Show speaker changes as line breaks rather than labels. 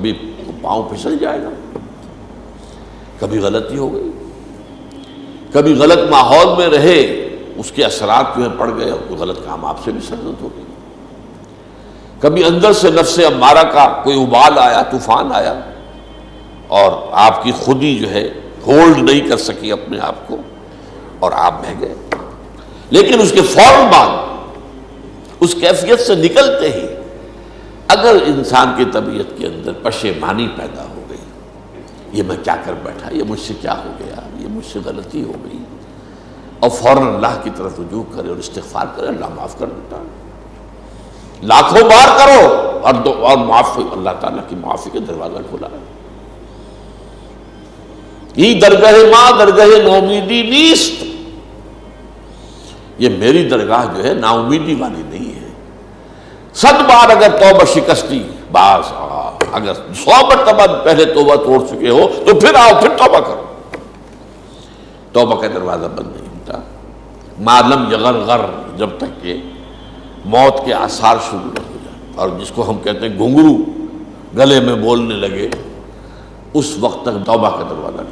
کبھی پاؤں پھسل جائے گا، کبھی غلطی ہو گئی، کبھی غلط ماحول میں رہے، اس کے اثرات جو ہے پڑ گئے اور کوئی غلط کام آپ سے بھی سرزد ہو گئی، کبھی اندر سے نفس امارہ کا کوئی ابال آیا، طوفان آیا اور آپ کی خودی جو ہے ہولڈ نہیں کر سکی اپنے آپ کو اور آپ بہہ گئے۔ لیکن اس کے فوراً بعد اس کیفیت سے نکلتے ہی اگر انسان کی طبیعت کے اندر پشیمانی پیدا ہو گئی، یہ میں کیا کر بیٹھا، یہ مجھ سے کیا ہو گیا، یہ مجھ سے غلطی ہو گئی، اور فوراً اللہ کی طرف رجوع کرے اور استغفار کرے، اللہ معاف کر دیتا ہے، لاکھوں بار کرو اور معافی، اللہ تعالیٰ کی معافی کا دروازہ کھلا ہے۔ یہ درگاہ ماں درگاہ نومیدی نیست، یہ میری درگاہ جو ہے نا امیدی والی نہیں ہے۔ 100 بار اگر توبہ شکستی، بعض اگر 100 مرتبہ پہلے توبہ توڑ چکے ہو تو پھر آؤ، پھر توبہ کرو، توبہ کا دروازہ بند نہیں ہوتا۔ معلم یغرغر، جب تک کہ موت کے آثار شروع نہ ہو جائے، اور جس کو ہم کہتے ہیں گھنگرو گلے میں بولنے لگے، اس وقت تک توبہ کا دروازہ نہیں